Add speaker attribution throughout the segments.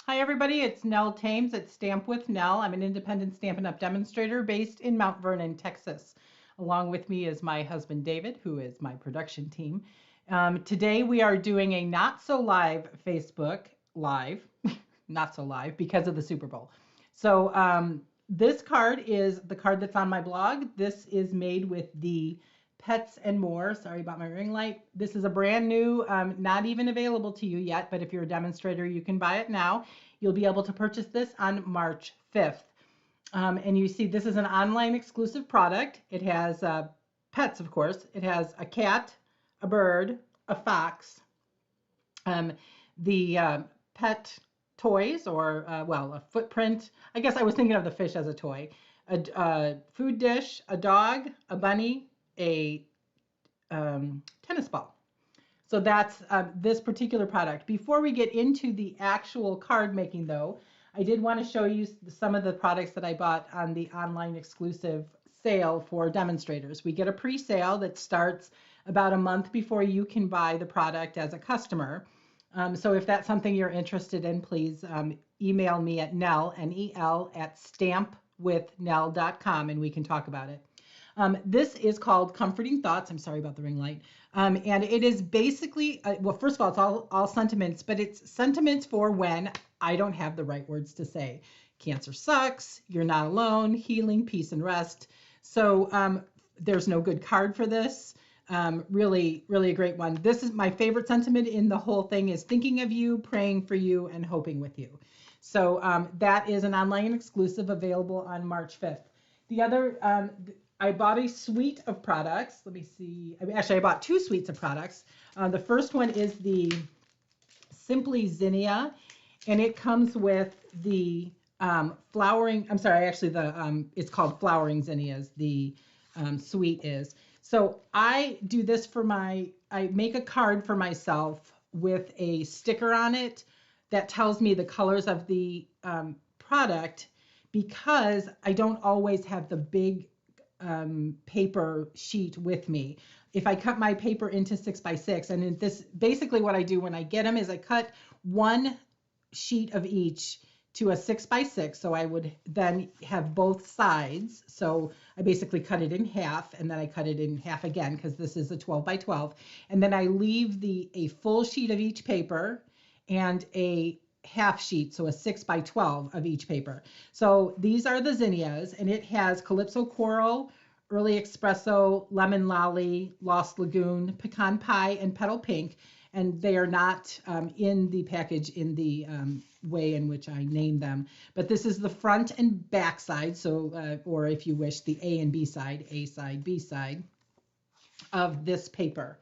Speaker 1: Hi everybody, it's Nell Thames at Stamp with Nell. I'm an independent Stampin' Up! Demonstrator based in Mount Vernon, Texas. Along with me is my husband David, who is my production team. Today we are doing a not so live Facebook Live, not so live because of the Super Bowl. So this card is the card that's on my blog. This is made with the Pets and More. Sorry about my ring light. This is a brand new, not even available to you yet, but if you're a demonstrator, you can buy it now. You'll be able to purchase this on March 5th. And you see, this is an online exclusive product. It has pets, of course. It has a cat, a bird, a fox, the pet toys, or, well, a footprint. I guess I was thinking of the fish as a toy. A food dish, a dog, a bunny, a tennis ball. So that's this particular product. Before we get into the actual card making, though, I did want to show you some of the products that I bought on the online exclusive sale for demonstrators. We get a pre-sale that starts about a month before you can buy the product as a customer. So if that's something you're interested in, please email me at Nell, N-E-L, at stampwithnell.com, and we can talk about it. This is called Comforting Thoughts. I'm sorry about the ring light. And it is basically, well, first of all, it's all sentiments, but it's sentiments for when I don't have the right words to say. Cancer sucks, you're not alone, healing, peace, and rest. So there's no good card for this. Really, really a great one. This is my favorite sentiment in the whole thing is thinking of you, praying for you, and hoping with you. So that is an online exclusive available on March 5th. The other, I bought a suite of products. Let me see. Actually, I bought two suites of products. The first one is the Simply Zinnia, and it comes with the flowering. I'm sorry, actually, it's called Flowering Zinnias. The suite is. So I do this for I make a card for myself with a sticker on it that tells me the colors of the product, because I don't always have the big paper sheet with me. If I cut my paper into 6x6, and in this, basically what I do when I get them is I cut one sheet of each to a 6x6. So I would then have both sides. So I basically cut it in half, and then I cut it in half again because this is a 12x12. And then I leave a full sheet of each paper and a half sheet, so a 6x12 of each paper. So these are the zinnias, and it has Calypso Coral, Early Espresso, Lemon Lolly, Lost Lagoon, Pecan Pie, and Petal Pink. And they are not in the package in the way in which I name them. But this is the front and back side, so or if you wish, the A and B side, A side, B side of this paper.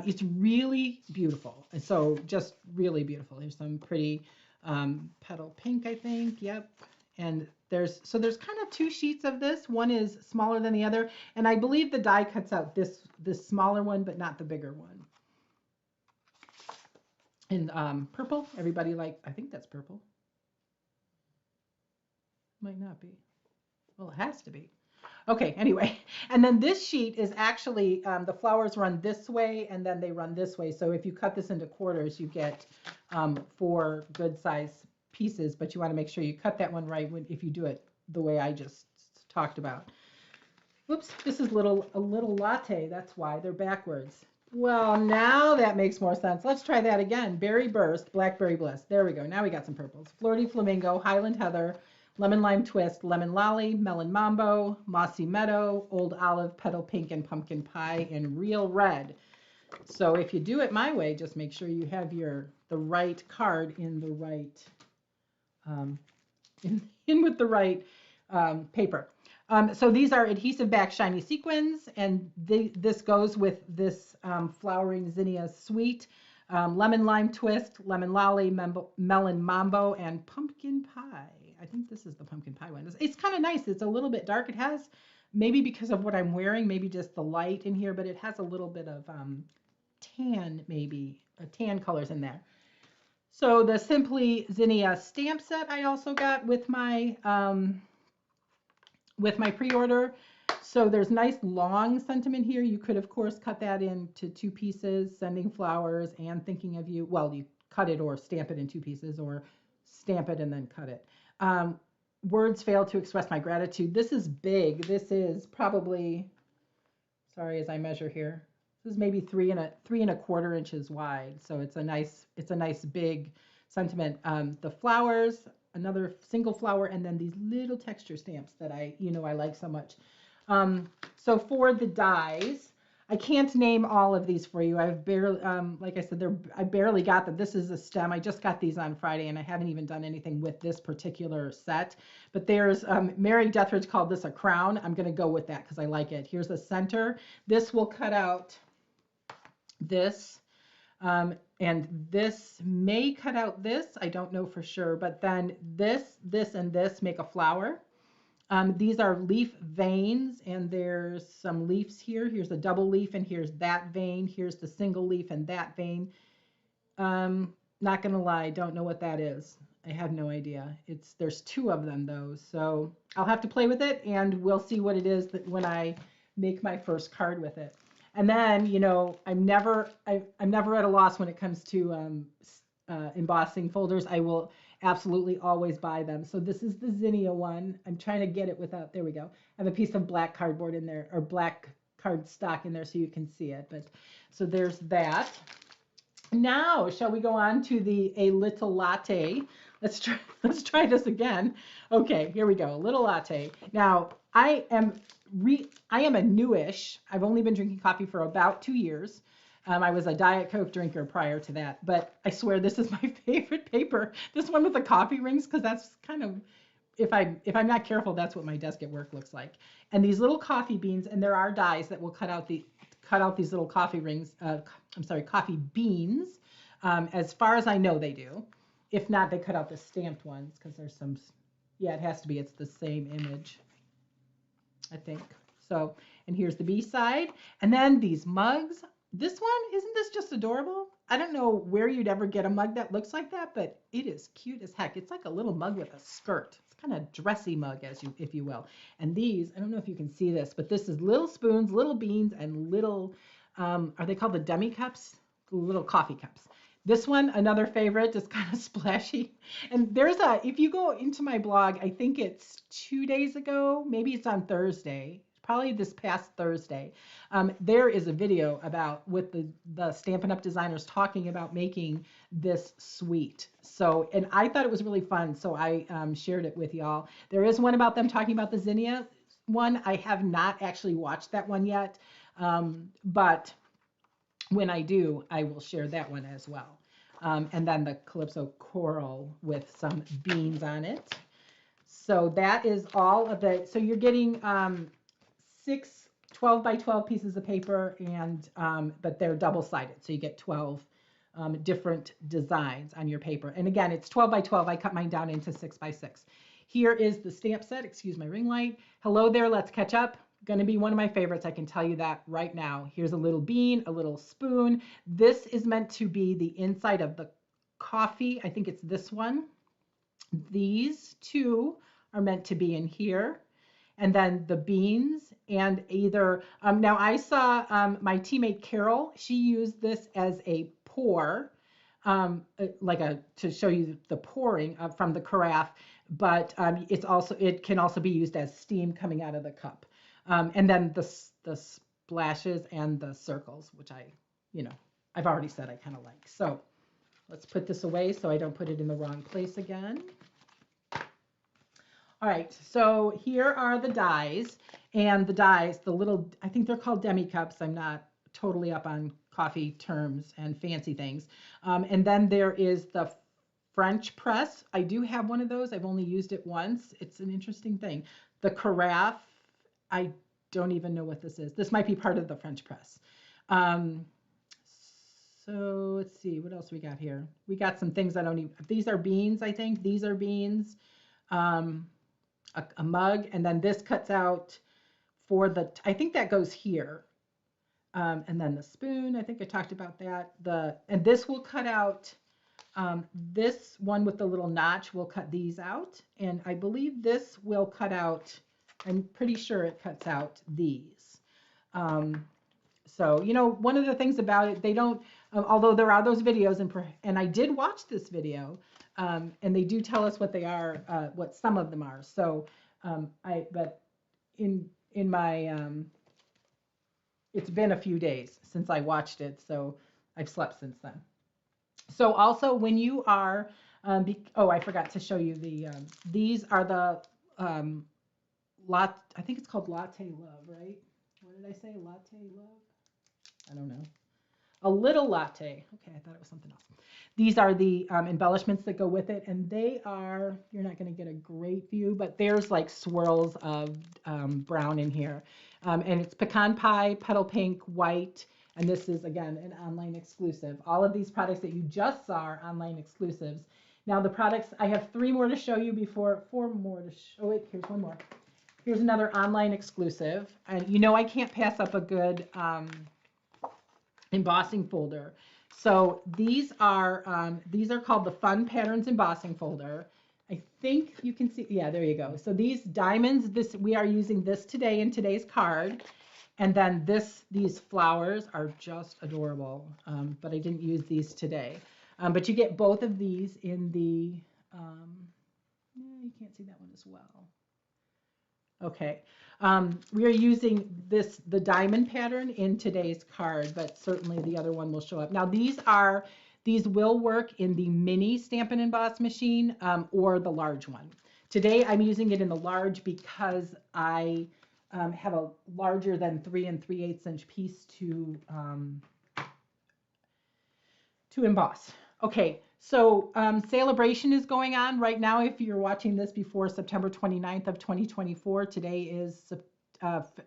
Speaker 1: It's really beautiful. So just really beautiful. There's some pretty petal pink, I think. Yep. And there's kind of two sheets of this. One is smaller than the other. And I believe the die cuts out this smaller one, but not the bigger one. And purple, everybody I think that's purple. Might not be. Well, it has to be. Okay, anyway, and then this sheet is actually, the flowers run this way and then they run this way. So if you cut this into quarters, you get 4 good size pieces, but you want to make sure you cut that one right if you do it the way I just talked about. Whoops, this is a little latte. That's why they're backwards. Well, now that makes more sense. Let's try that again. Berry Burst, Blackberry Bliss. There we go. Now we got some purples. Flirty Flamingo, Highland Heather, Lemon Lime Twist, Lemon Lolly, Melon Mambo, Mossy Meadow, Old Olive, Petal Pink, and Pumpkin Pie, and Real Red. So if you do it my way, just make sure you have the right card in the right, in with the right paper. So these are adhesive back shiny sequins, and this goes with this Flowering Zinnia suite. Lemon Lime Twist, Lemon Lolly, Melon Mambo, and Pumpkin Pie. I think this is the pumpkin pie one. It's kind of nice. It's a little bit dark. It has, maybe because of what I'm wearing, maybe just the light in here, but it has a little bit of tan, maybe tan colors in there. So the Simply Zinnia stamp set I also got with my pre-order. So there's nice long sentiment here. You could, of course, cut that into 2 pieces, sending flowers and thinking of you. Well, you cut it or stamp it in 2 pieces, or stamp it and then cut it. Words fail to express my gratitude. This is big. This is probably, sorry, as I measure here, this is maybe 3 1/4 inches wide. So it's a nice big sentiment. The flowers, another single flower, and then these little texture stamps that I like so much. So for the dies, I can't name all of these for you. I've barely, like I said, I barely got them. This is a stem. I just got these on Friday, and I haven't even done anything with this particular set. But there's, Mary Deathridge called this a crown. I'm going to go with that because I like it. Here's the center. This will cut out this, and this may cut out this. I don't know for sure. But then this, and this make a flower. These are leaf veins, and there's some leaves here. Here's a double leaf, and here's that vein. Here's the single leaf and that vein. Not gonna lie, don't know what that is. I have no idea. There's 2 of them though, so I'll have to play with it, and we'll see what it is that when I make my first card with it. And then, I'm never at a loss when it comes to embossing folders. I will absolutely always buy them. So this is the zinnia one. I'm trying to get it without, there we go. I have a piece of black cardboard in there, or black cardstock in there so you can see it. But so there's that. Now, shall we go on to a little latte? Let's try this again. Okay, here we go. A little latte. Now, I am a newish. I've only been drinking coffee for about 2 years. I was a Diet Coke drinker prior to that, but I swear this is my favorite paper. This one with the coffee rings, because that's kind of, if I'm not careful, that's what my desk at work looks like. And these little coffee beans, and there are dies that will cut out these little coffee rings. Coffee beans. As far as I know, they do. If not, they cut out the stamped ones because there's some. Yeah, it has to be. It's the same image, I think. So, and here's the B side, and then these mugs. This one, isn't this just adorable? I don't know where you'd ever get a mug that looks like that, but it is cute as heck. It's like a little mug with a skirt. It's kind of dressy mug, if you will. And these, I don't know if you can see this, but this is little spoons, little beans, and little, are they called the demi cups? Little coffee cups. This one, another favorite, is kind of splashy. And if you go into my blog, I think it's 2 days ago, maybe it's on Thursday, probably this past Thursday, there is a video with the Stampin' Up! Designers talking about making this suite. So, and I thought it was really fun, so I shared it with y'all. There is one about them talking about the zinnia one. I have not actually watched that one yet, but when I do, I will share that one as well. And then the Calypso Coral with some beans on it. So that is all of the, so you're getting 6 12 by 12 pieces of paper, and but they're double-sided, so you get 12 different designs on your paper. And again, it's 12 by 12. I cut mine down into 6 by 6. Here is the stamp set. Excuse my ring light. Hello there, let's catch up. Going to be one of my favorites, I can tell you that right now. Here's a little bean, a little spoon. This is meant to be the inside of the coffee. I think it's this one. These 2 are meant to be in here. And then the beans, and either, now I saw my teammate Carol, she used this as a pour, to show you the pouring from the carafe, but it can also be used as steam coming out of the cup. And then the splashes and the circles, which I've already said I kind of like. So let's put this away so I don't put it in the wrong place again. All right, so here are the dies, and the little, I think they're called demi cups. I'm not totally up on coffee terms and fancy things. And then there is the French press. I do have one of those. I've only used it once. It's an interesting thing. The carafe, I don't even know what this is. This might be part of the French press. So let's see, what else we got here? We got some things I don't even, these are beans, I think. These are beans. A mug, and then this cuts out for I think that goes here. And then the spoon, I think I talked about that. And this will cut out, this one with the little notch will cut these out. And I believe this will cut out, I'm pretty sure it cuts out these. So, one of the things about it, they don't, although there are those videos, and I did watch this video, And they do tell us what they are, what some of them are. So but in my, it's been a few days since I watched it, so I've slept since then. So also when you are, oh, I forgot to show you these are the I think it's called Latte Love, right? What did I say? Latte Love? I don't know. A little latte. Okay, I thought it was something else. These are the embellishments that go with it, and they are, you're not going to get a great view, but there's like swirls of brown in here. And it's pecan pie, petal pink, white, and this is, again, an online exclusive. All of these products that you just saw are online exclusives. Now the products, I have 3 more to show you before, 4 more to show. Oh, wait, here's one more. Here's another online exclusive. And you know I can't pass up a good embossing folder. So these are called the Fun Patterns embossing folder. I think you can see, yeah, there you go. So these diamonds, we are using this today in today's card. And then these flowers are just adorable, but I didn't use these today. But you get both of these in the, you can't see that one as well. Okay. We are using the diamond pattern in today's card, but certainly the other one will show up. Now these will work in the mini Stampin' Emboss machine or the large one. Today I'm using it in the large because I have a larger than 3 3/8 inch piece to emboss. Okay, so celebration is going on right now. If you're watching this before September 29th of 2024, today is,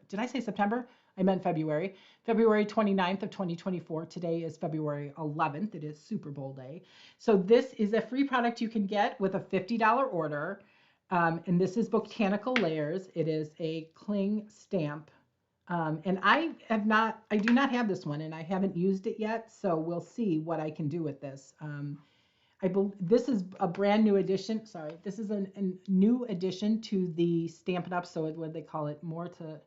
Speaker 1: did I say September? I meant February. February 29th of 2024. Today is February 11th. It is Super Bowl day. So this is a free product you can get with a $50 order. And this is Botanical Layers. It is a cling stamp. And I do not have this one, and I haven't used it yet, so we'll see what I can do with this. This is a brand new addition. Sorry, this is a new addition to the Stampin' Up. So what they call it, more to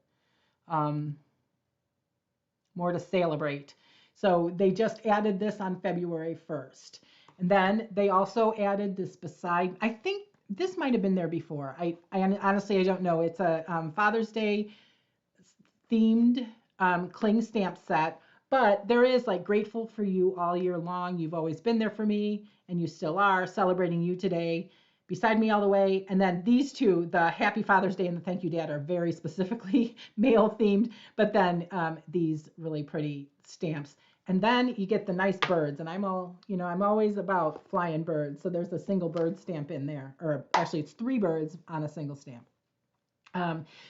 Speaker 1: celebrate. So they just added this on February 1st, and then they also added this beside. I think this might have been there before. I honestly I don't know. It's a Father's Day themed cling stamp set, but there is like grateful for you all year long. You've always been there for me, and you still are, celebrating you today, beside me all the way. And then these two, the Happy Father's Day and the Thank You Dad, are very specifically male themed, but then these really pretty stamps. And then you get the nice birds, and I'm always about flying birds. So there's a single bird stamp in there, or actually it's 3 birds on a single stamp.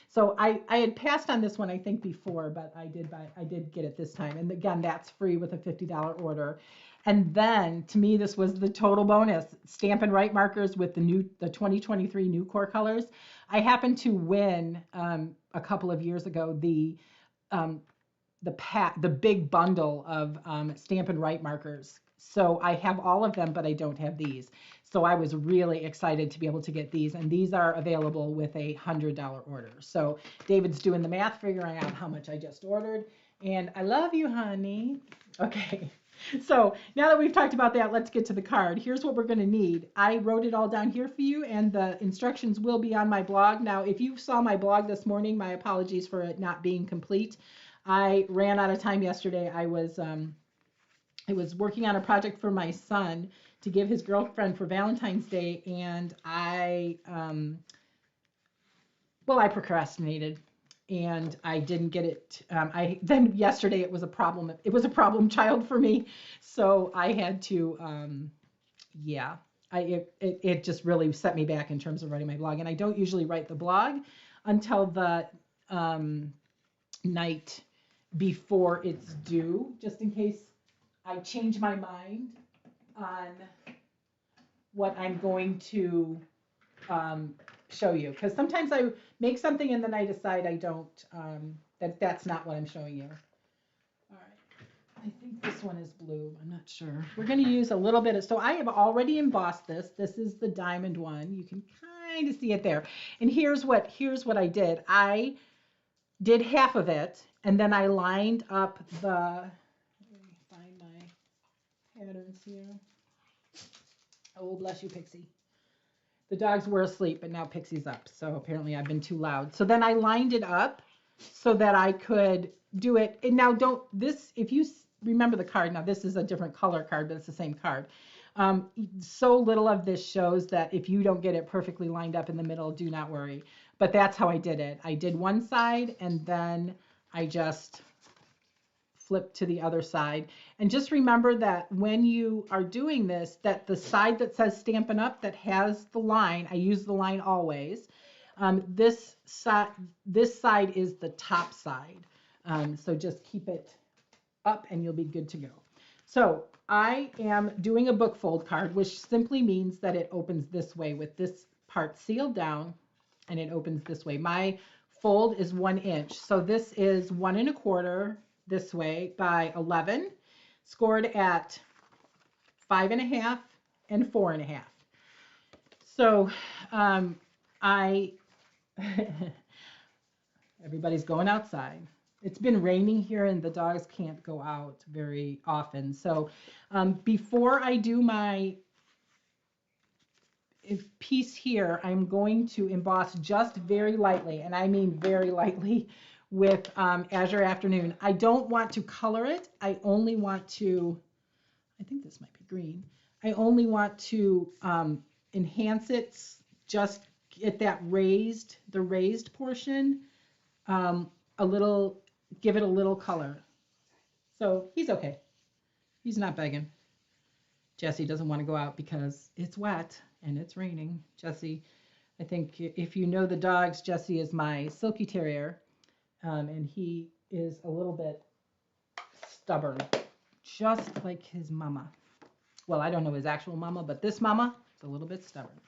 Speaker 1: So I had passed on this one, I think, before, but I did get it this time. And again, that's free with a $50 order. And then to me, this was the total bonus. Stampin' Write markers with the 2023 new core colors. I happened to win a couple of years ago the big bundle of Stampin' Write markers. So I have all of them, but I don't have these. So I was really excited to be able to get these, and these are available with a $100 order. So David's doing the math, figuring out how much I just ordered, and I love you, honey. Okay, so now that we've talked about that, let's get to the card. Here's what we're going to need. I wrote it all down here for you, and the instructions will be on my blog. Now, if you saw my blog this morning, my apologies for it not being complete. I ran out of time yesterday. I was working on a project for my son to give his girlfriend for Valentine's Day, and I procrastinated, and I didn't get it. Then yesterday it was a problem. It was a problem child for me, so I had to, it just really set me back in terms of writing my blog. And I don't usually write the blog until the night before it's due, just in case I change my mind on what I'm going to show you. Because sometimes I make something and then I decide I don't, that's not what I'm showing you. All right. I think this one is blue. I'm not sure. We're going to use a little bit of, so I have already embossed this. This is the diamond one. You can kind of see it there. And here's what I did. I did half of it, and then I lined up the, let me find my patterns here. Oh, bless you, Pixie. The dogs were asleep, but now Pixie's up. So apparently I've been too loud. So then I lined it up so that I could do it. And now don't this, if you remember the card, now this is a different color card, but it's the same card. So little of this shows that if you don't get it perfectly lined up in the middle, do not worry. But that's how I did it. I did one side and then I just flip to the other side. And just remember that when you are doing this, that the side that says Stampin' Up! That has the line, I use the line always. This side is the top side. So just keep it up and you'll be good to go. So I am doing a book fold card, which simply means that it opens this way with this part sealed down and it opens this way. My fold is 1 inch. So this is 1 1/4 this way by 11, scored at 5.5 and 4.5. So everybody's going outside. It's been raining here and the dogs can't go out very often. So before I do my piece here, I'm going to emboss just very lightly, and I mean very lightly, with Azure Afternoon. I don't want to color it. I only want to, I think this might be green. I only want to enhance it, just at that the raised portion, a little, give it a little color. So he's okay. He's not begging. Jessie doesn't want to go out because it's wet and it's raining. Jessie, I think if you know the dogs, Jessie is my Silky Terrier, and he is a little bit stubborn, just like his mama. Well, I don't know his actual mama, but this mama is a little bit stubborn.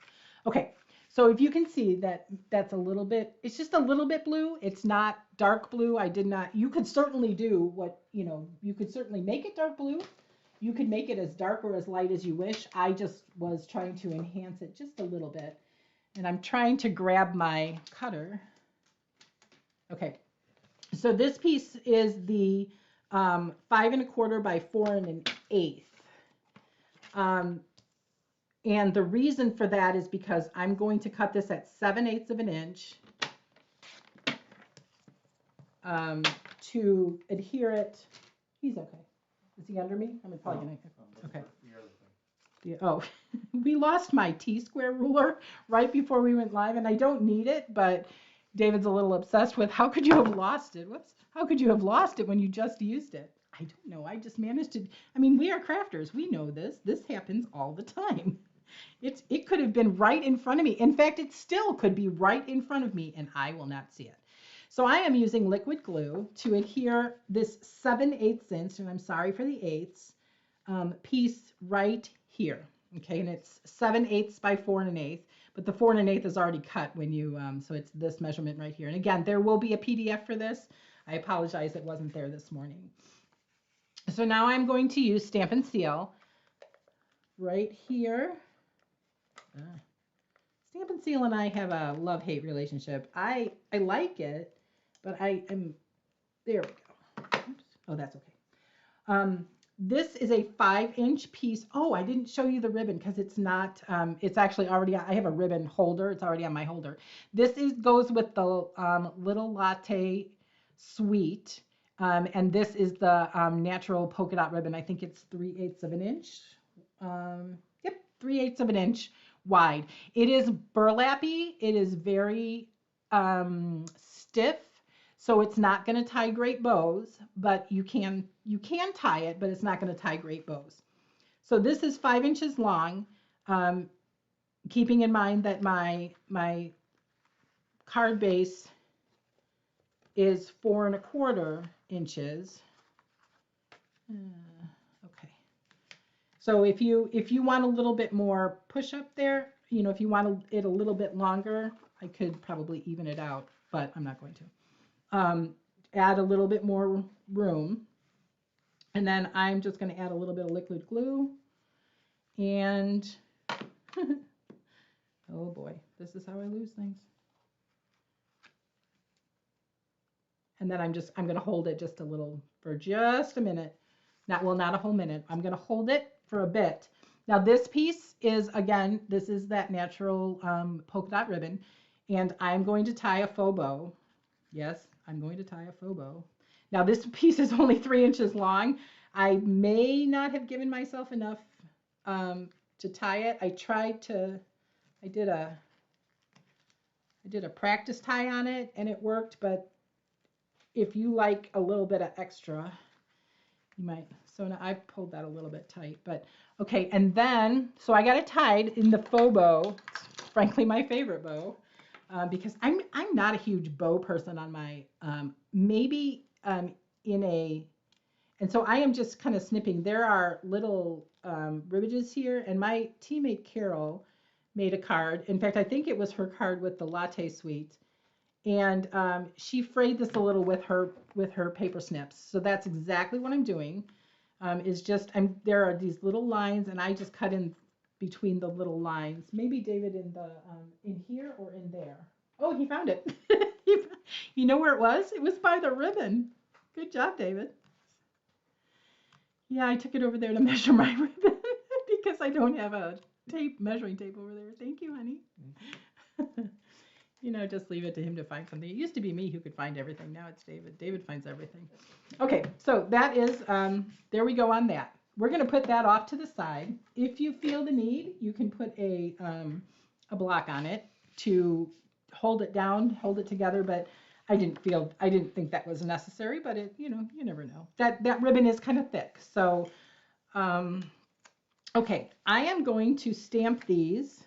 Speaker 1: Okay, so if you can see that that's a little bit, it's just a little bit blue. It's not dark blue. I did not, you could certainly do what, you could certainly make it dark blue. You could make it as dark or as light as you wish. I just was trying to enhance it just a little bit. And I'm trying to grab my cutter. Okay, so this piece is the 5 1/4 by 4 1/8. And the reason for that is because I'm going to cut this at 7/8 of an inch to adhere it. He's okay. Is he under me? I'm probably going to. Okay. Oh, we lost my T-square ruler right before we went live, and I don't need it, but David's a little obsessed with how could you have lost it? How could you have lost it when you just used it? I don't know. I just managed to. I mean, we are crafters. We know this. This happens all the time. It could have been right in front of me. In fact, it still could be right in front of me, and I will not see it. So I am using liquid glue to adhere this 7/8 inch, and I'm sorry for the eighths, piece right here. Okay, and it's 7/8 by 4 1/8, but the 4 1/8 is already cut when you, so it's this measurement right here. And again, there will be a PDF for this. I apologize it wasn't there this morning. So now I'm going to use Stampin' Seal right here. Stampin' Seal and I have a love-hate relationship. I like it, but I am, there we go. Oops. Oh, that's okay. This is a 5-inch piece. Oh, I didn't show you the ribbon because it's not, it's actually already, I have a ribbon holder. It's already on my holder. This goes with the little Latte Suite. And this is the natural polka dot ribbon. I think it's 3/8 of an inch. Yep, 3/8 of an inch wide. It is burlappy. It is very stiff. So it's not going to tie great bows, but you can tie it, but it's not going to tie great bows. So this is 5 inches long, keeping in mind that my card base is 4 1/4 inches. Okay. So if you want a little bit more push up there, if you want it a little bit longer, I could probably even it out, but I'm not going to. Add a little bit more room. And then I'm just going to add a little bit of liquid glue. And, oh boy, this is how I lose things. And then I'm going to hold it just a little, for just a minute. Not a whole minute. I'm going to hold it for a bit Now this piece is, again, this is that natural polka dot ribbon, and I'm going to tie a faux bow. Yes, I'm going to tie a faux bow. Now this piece is only 3 inches long. I may not have given myself enough to tie it. I did a practice tie on it and it worked, but if you like a little bit of extra, you might. So now I pulled that a little bit tight, but okay. And then, so I got it tied in the faux bow. It's frankly my favorite bow, because I'm not a huge bow person on my, maybe in a, and so I am just kind of snipping. There are little ribbages here, and my teammate Carol made a card. In fact, I think it was her card with the Latte suite, and she frayed this a little with her paper snips. So that's exactly what I'm doing. Is just there are these little lines, and I just cut in between the little lines. Maybe David in here or in there. Oh, he found it. You know where it was? It was by the ribbon. Good job, David. Yeah, I took it over there to measure my ribbon because I don't have a measuring tape over there. Thank you, honey. Just leave it to him to find something. It used to be me who could find everything. Now it's David. David finds everything. Okay, so that is, there we go on that. We're going to put that off to the side. If you feel the need, you can put a block on it to hold it down, hold it together, but I didn't think that was necessary, but you never know. That ribbon is kind of thick. So, okay, I am going to stamp these.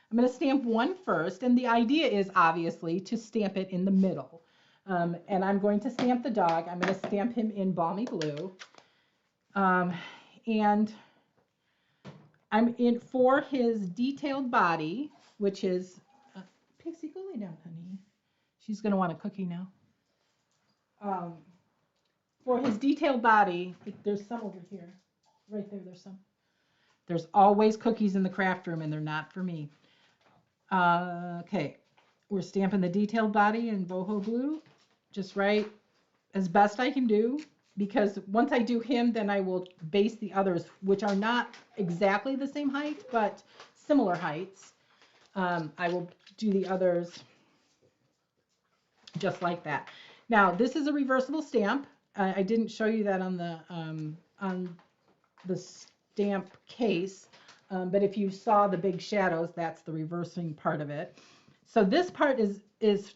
Speaker 1: I'm going to stamp one first, and the idea is obviously to stamp it in the middle. And I'm going to stamp the dog. I'm going to stamp him in balmy blue. And I'm in for his detailed body, which is, Pixie, go lay down, honey. She's going to want a cookie now. For his detailed body, there's some over here. Right there, there's some. There's always cookies in the craft room, and they're not for me. Okay, we're stamping the detailed body in boho blue, just right as best I can do, because once I do him, then I will base the others, which are not exactly the same height, but similar heights. I will do the others just like that. Now, this is a reversible stamp. I didn't show you that on the stamp case. But if you saw the big shadows, that's the reversing part of it. So this part is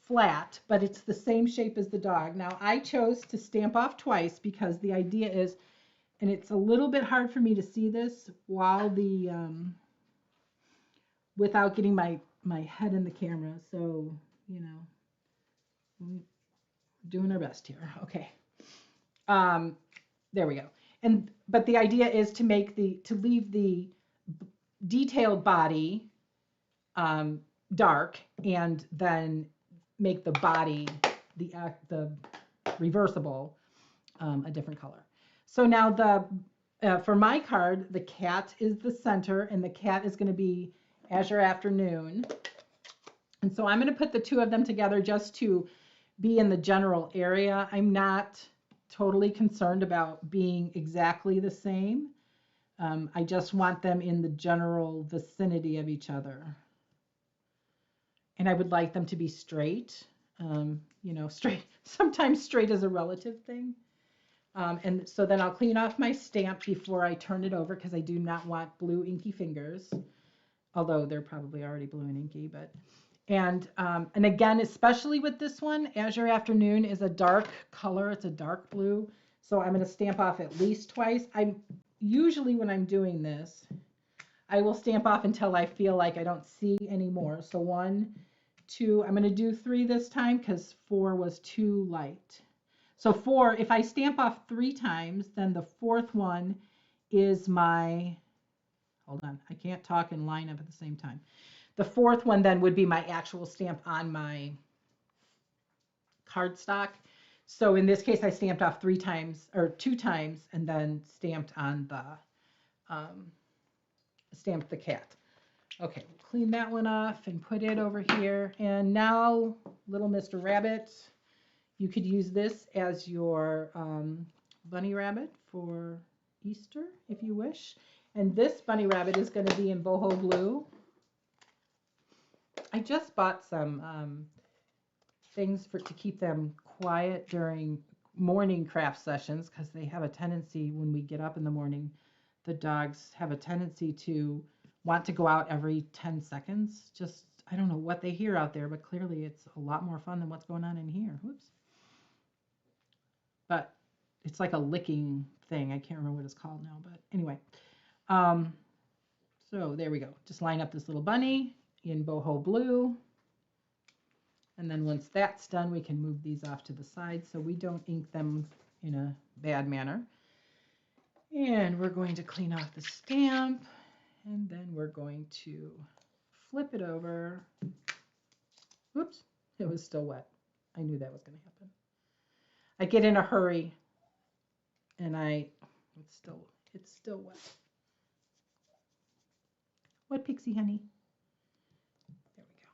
Speaker 1: flat, but it's the same shape as the dog. Now I chose to stamp off twice because the idea is, and it's a little bit hard for me to see this while without getting my head in the camera. So, we're doing our best here. Okay. There we go. But the idea is to leave the detailed body dark, and then make the body, the reversible, a different color. So now for my card, the cat is the center, and the cat is going to be Azure Afternoon. And so I'm going to put the two of them together just to be in the general area. I'm not totally concerned about being exactly the same. I just want them in the general vicinity of each other. And I would like them to be straight. Straight. Sometimes straight is a relative thing. And so then I'll clean off my stamp before I turn it over, because I do not want blue inky fingers. Although they're probably already blue and inky, but. And again, especially with this one, Azure Afternoon is a dark color. It's a dark blue. So I'm going to stamp off at least twice. Usually when I'm doing this, I will stamp off until I feel like I don't see anymore. So 1, 2, I'm going to do 3 this time because 4 was too light. So 4, if I stamp off 3 times, then the 4th one is my, hold on, I can't talk and line up at the same time. The 4th one then would be my actual stamp on my cardstock. So in this case, I stamped off 3 times or 2 times, and then stamped on stamped the cat. Okay, clean that one off and put it over here. And now, little Mr. Rabbit, you could use this as your bunny rabbit for Easter if you wish. And this bunny rabbit is going to be in boho blue. I just bought some things to keep them quiet during morning craft sessions, because they have a tendency, when we get up in the morning, the dogs have a tendency to want to go out every 10 seconds. Just, I don't know what they hear out there, but clearly it's a lot more fun than what's going on in here. Whoops. But it's like a licking thing. I can't remember what it's called now, but anyway. So there we go. Just line up this little bunny in boho blue. And then once that's done, we can move these off to the side so we don't ink them in a bad manner. And we're going to clean off the stamp, and then we're going to flip it over. Whoops, it was still wet. I knew that was going to happen. I get in a hurry, and it's still wet. What, Pixie, honey? There we go.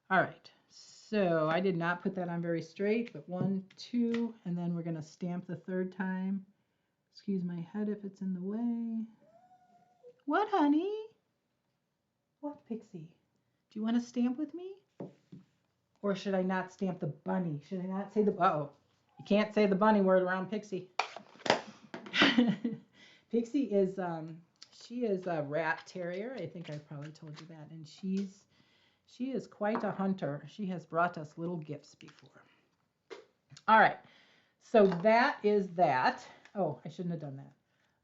Speaker 1: All right, so I did not put that on very straight, but 1, 2, and then we're going to stamp the third time. Excuse my head if it's in the way. What, honey? What, Pixie? Do you want to stamp with me? Or should I not stamp the bunny? Should I not say the... Uh-oh. You can't say the bunny word around Pixie. Pixie is... she is a rat terrier. I think I probably told you that. And she is quite a hunter. She has brought us little gifts before. All right. So that is that. Oh, I shouldn't have done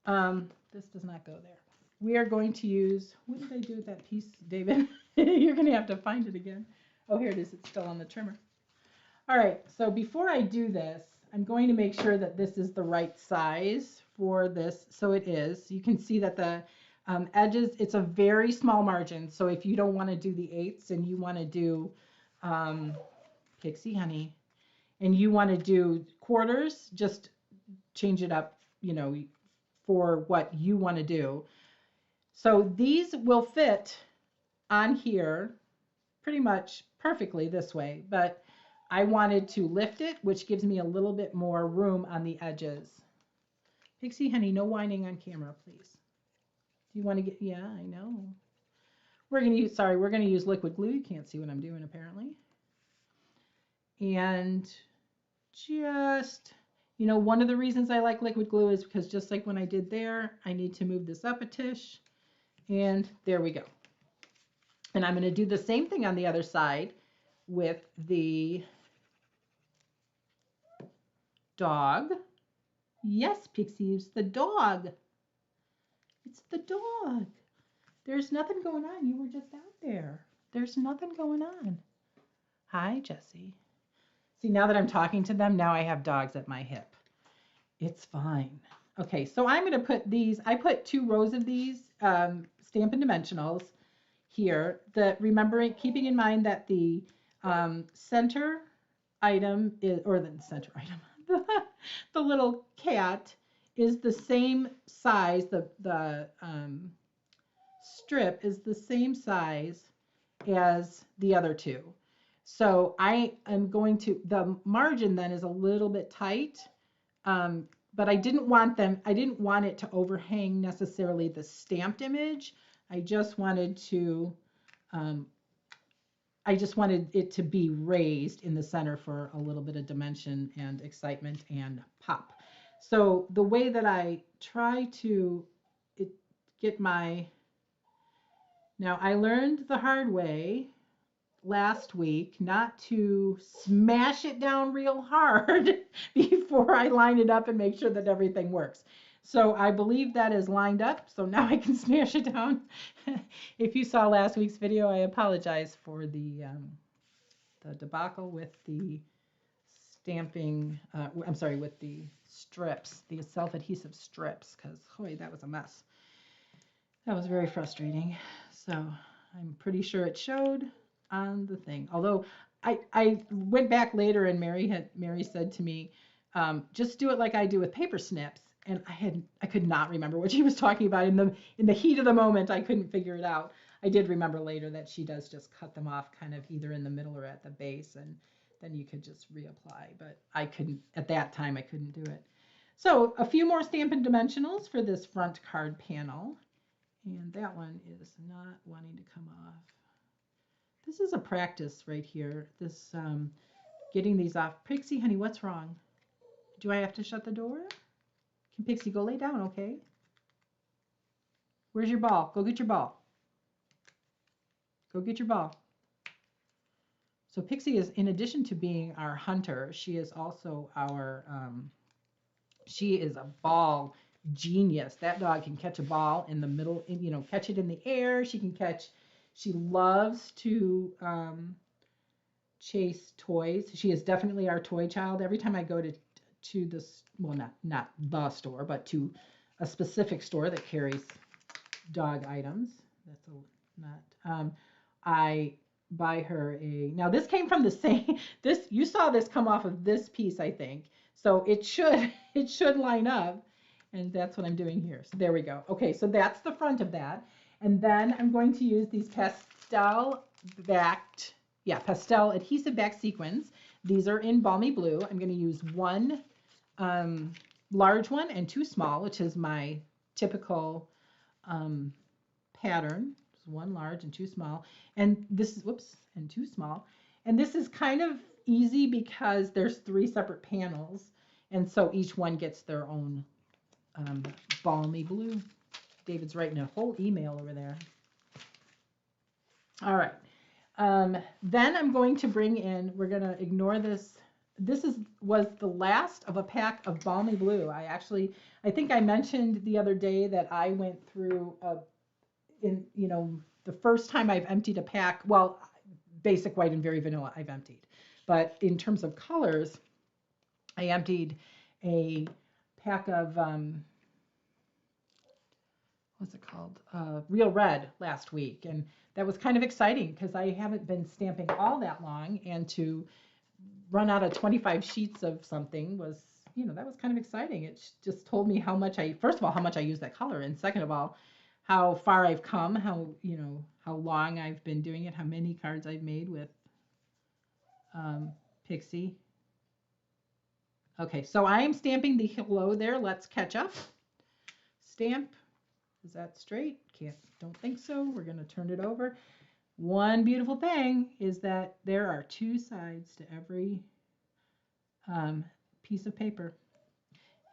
Speaker 1: that. This does not go there. We are going to use, what did I do with that piece, David? You're going to have to find it again. Oh, here it is. It's still on the trimmer. All right. So before I do this, I'm going to make sure that this is the right size for this. So it is. You can see that the edges, it's a very small margin. So if you don't want to do the 1/8 and you want to do, Pixie, honey, and you want to do quarters, just change it up, you know, for what you want to do. So these will fit on here pretty much perfectly this way, but I wanted to lift it, which gives me a little bit more room on the edges. Pixie, honey, no whining on camera, please. Do you want to get, yeah, I know. We're going to use liquid glue. You can't see what I'm doing apparently. And just, you know, one of the reasons I like liquid glue is because just like when I did there, I need to move this up a tish. And there we go. And I'm going to do the same thing on the other side with the dog. Yes, Pixie, it's the dog. It's the dog. There's nothing going on. You were just out there. There's nothing going on. Hi, Jessie. See, now that I'm talking to them, now I have dogs at my hip. It's fine. Okay, so I'm going to put these, I put 2 rows of these Stampin' Dimensionals here. Keeping in mind that the center item is, or the center item, the little cat is the same size, the strip is the same size as the other 2. So I am going to, the margin then is a little bit tight, but I didn't want it to overhang necessarily the stamped image. I just wanted it to be raised in the center for a little bit of dimension and excitement and pop. So the way that I try to get my, now I learned the hard way last week not to smash it down real hard before I line it up and make sure that everything works. So I believe that is lined up, so now I can smash it down. If you saw last week's video, I apologize for the debacle with the stamping, I'm sorry, with the strips, the self-adhesive strips, because, boy, that was a mess. That was very frustrating. So I'm pretty sure it showed on the thing. Although I went back later and Mary said to me, just do it like I do with paper snips. And I could not remember what she was talking about in the heat of the moment. I couldn't figure it out. I did remember later that she does just cut them off kind of either in the middle or at the base, and then you could just reapply. But I couldn't, at that time, I couldn't do it. So a few more Stampin' Dimensionals for this front card panel. And that one is not wanting to come off. This is a practice right here. This getting these off. Pixie, honey, what's wrong? Do I have to shut the door? Can Pixie go lay down, okay? Where's your ball? Go get your ball. Go get your ball. So Pixie is, in addition to being our hunter, she is also our, she is a ball genius. That dog can catch a ball in the middle, you know, catch it in the air. She can catch, she loves to chase toys. She is definitely our toy child. Every time I go to this, well, not the store, but to a specific store that carries dog items. That's not. I buy her a. Now this came from the same. This you saw this come off of this piece, I think. So it should line up, and that's what I'm doing here. So there we go. Okay, so that's the front of that, and then I'm going to use these pastel adhesive back sequins. These are in Balmy Blue. I'm going to use one large one and two small, which is my typical pattern. One large and two small. And this is, whoops, and two small. And this is kind of easy because there's 3 separate panels. And so each one gets their own Balmy Blue. David's writing a whole email over there. All right. Then I'm going to bring in, we're going to ignore this. This was the last of a pack of Balmy Blue. I think I mentioned the other day that I went through the first time I've emptied a pack, well, basic white and very vanilla I've emptied. But in terms of colors, I emptied a pack of, what's it called? Real Red last week. And that was kind of exciting because I haven't been stamping all that long, and to run out of 25 sheets of something was, that was kind of exciting. It just told me how much first of all, how much I use that color. And second of all, how far I've come, how long I've been doing it, how many cards I've made with Pixie. Okay, so I am stamping the hello there. Let's catch up. Stamp. Is that straight? Don't think so. We're going to turn it over. One beautiful thing is that there are 2 sides to every piece of paper.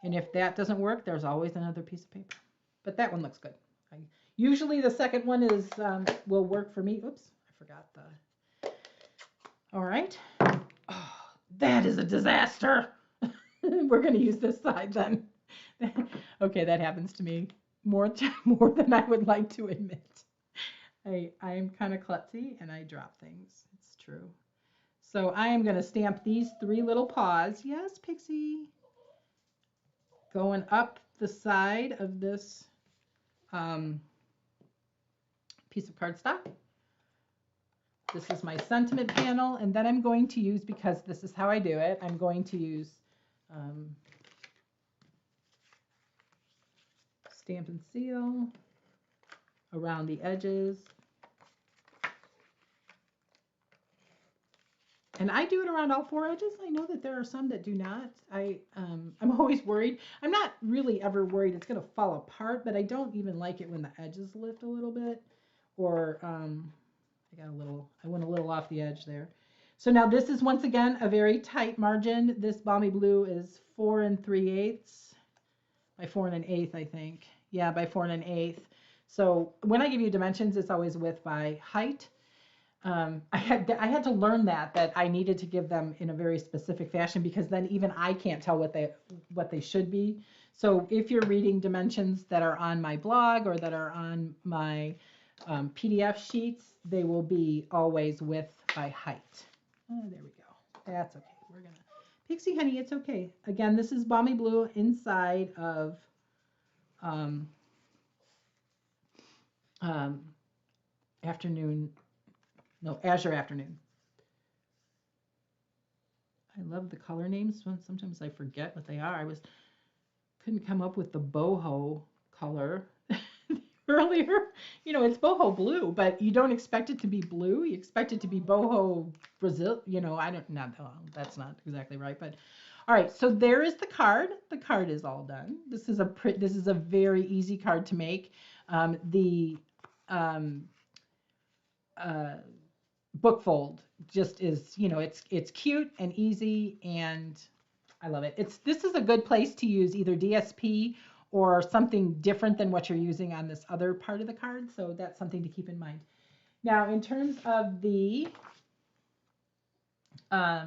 Speaker 1: And if that doesn't work, there's always another piece of paper. But that one looks good. Usually the second one will work for me. Oops, I forgot the. All right. Oh, that is a disaster. We're going to use this side then. Okay, that happens to me more than I would like to admit. I am kind of klutzy and I drop things. It's true. So I am going to stamp these 3 little paws. Yes, Pixie. Going up the side of this piece of cardstock. This is my sentiment panel, and then I'm going to use, because this is how I do it, I'm going to use Stampin' Seal around the edges. And I do it around all 4 edges. I know that there are some that do not. I'm always worried. I'm not really ever worried it's going to fall apart, but I don't even like it when the edges lift a little bit. Or I went a little off the edge there. So now this is once again a very tight margin. This Balmy Blue is 4 3/8 by 4 1/8, I think. Yeah, by 4 1/8. So when I give you dimensions, it's always width by height. I had to learn that I needed to give them in a very specific fashion, because then even I can't tell what they should be. So if you're reading dimensions that are on my blog or that are on my PDF sheets, they will be always width by height. Oh, there we go. That's okay. We're gonna Pixie, honey, it's okay. Again, this is Balmy Blue inside of Azure Afternoon. I love the color names. Sometimes I forget what they are. Couldn't come up with the boho color earlier. It's boho blue, but you don't expect it to be blue. You expect it to be boho Brazil. That's not exactly right. But All right, so there is the card. The card is all done. This is a very easy card to make. The um, uh, book fold just is, it's cute and easy, and I love it. This is a good place to use either DSP or something different than what you're using on this other part of the card. So that's something to keep in mind. Now, in terms of the, I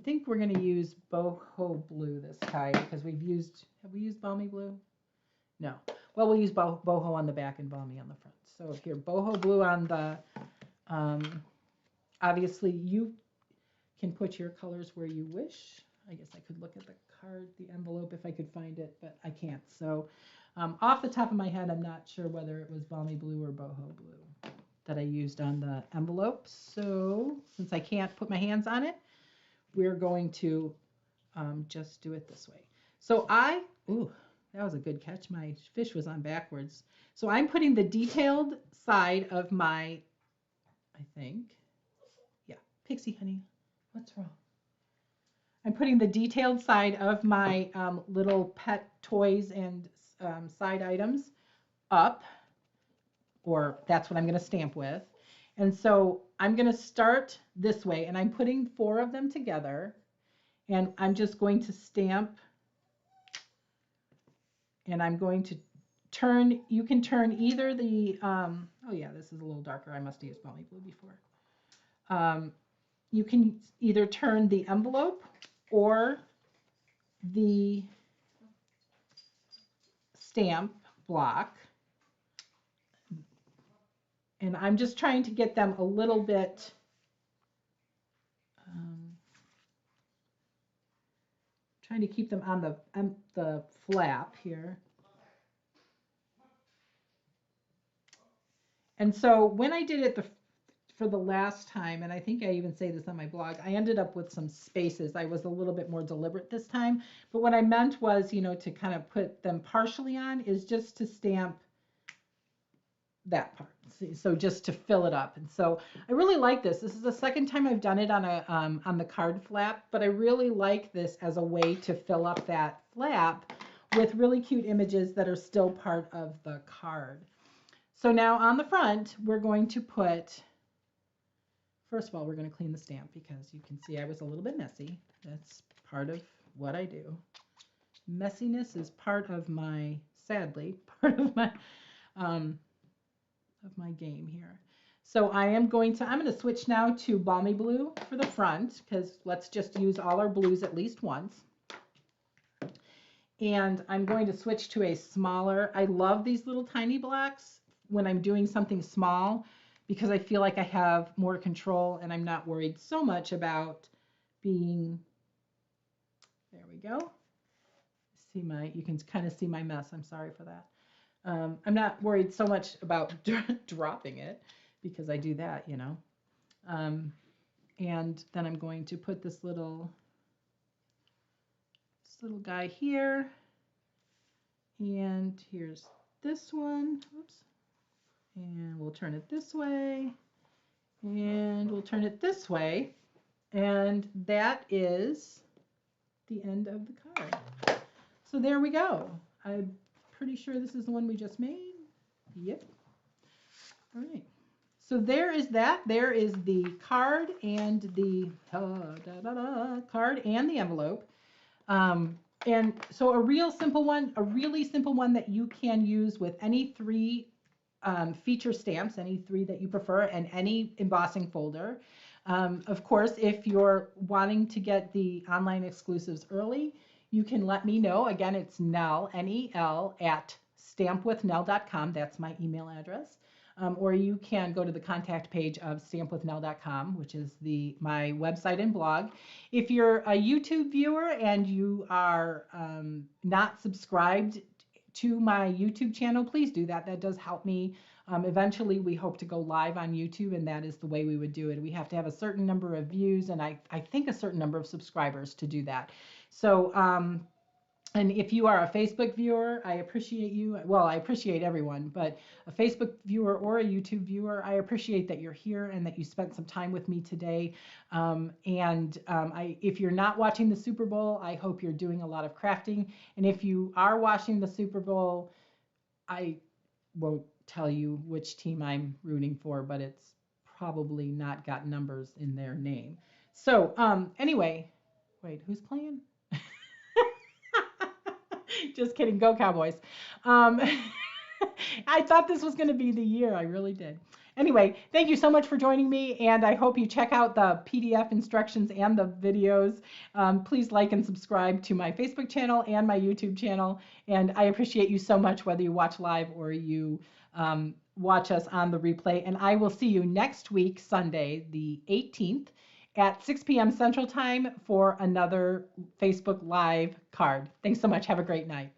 Speaker 1: think we're going to use boho blue this time because have we used balmy blue? No. Well, we'll use boho on the back and balmy on the front. So here, boho blue on the, obviously you can put your colors where you wish. I guess I could look at the card, the envelope, if I could find it, but I can't. So off the top of my head, I'm not sure whether it was balmy blue or boho blue that I used on the envelope. So since I can't put my hands on it, we're going to just do it this way. So ooh, that was a good catch. My fish was on backwards. So I'm putting the detailed side of my, I think, yeah, Pixie honey, what's wrong? I'm putting the detailed side of my little pet toys and side items up, or that's what I'm going to stamp with. And so I'm going to start this way, and I'm putting 4 of them together, and I'm just going to stamp, and I'm going to turn, you can turn either the, oh yeah, this is a little darker. I must have used balmy blue before. You can either turn the envelope or the stamp block. And I'm just trying to get them a little bit, trying to keep them on the flap here. And so when I did it for the last time, and I think I even say this on my blog, I ended up with some spaces. I was a little bit more deliberate this time. But what I meant was, to kind of put them partially on is just to stamp that part. So just to fill it up. And so I really like this. This is the second time I've done it on the card flap, but I really like this as a way to fill up that flap with really cute images that are still part of the card. So now on the front, we're going to put, first of all, we're going to clean the stamp because you can see I was a little bit messy. That's part of what I do. Messiness is part of my, sadly, part of my game here. So I'm going to switch now to balmy blue for the front, because let's just use all our blues at least once. And I'm going to switch to a smaller, I love these little tiny blocks when I'm doing something small, because I feel like I have more control and I'm not worried so much about being, there we go. You can kind of see my mess. I'm sorry for that. I'm not worried so much about dropping it, because I do that, and then I'm going to put this little guy here, and here's this one. Oops. And we'll turn it this way, and we'll turn it this way, and that is the end of the card. So there we go. I'm pretty sure this is the one we just made. Yep. All right. So there is that. There is the card and the card and the envelope. And so a really simple one that you can use with any 3 feature stamps, any 3 that you prefer, and any embossing folder. Of course, if you're wanting to get the online exclusives early, you can let me know. Again, it's Nell, N-E-L, at stampwithnell.com. That's my email address. Or you can go to the contact page of stampwithnell.com, which is my website and blog. If you're a YouTube viewer and you are not subscribed to my YouTube channel, please do that. That does help me. Eventually, we hope to go live on YouTube, and that is the way we would do it. We have to have a certain number of views and I think a certain number of subscribers to do that. So And if you are a Facebook viewer, I appreciate you. Well, I appreciate everyone, but a Facebook viewer or a YouTube viewer, I appreciate that you're here and that you spent some time with me today. If you're not watching the Super Bowl, I hope you're doing a lot of crafting. And if you are watching the Super Bowl, I won't tell you which team I'm rooting for, but it's probably not got numbers in their name. So, anyway, wait, who's playing? Just kidding. Go Cowboys. Um, I thought this was going to be the year. I really did. Anyway, thank you so much for joining me, and I hope you check out the PDF instructions and the videos. Please like and subscribe to my Facebook channel and my YouTube channel, and I appreciate you so much whether you watch live or you watch us on the replay. And I will see you next week, Sunday, the 18th, at 6 p.m. Central Time for another Facebook Live card. Thanks so much. Have a great night.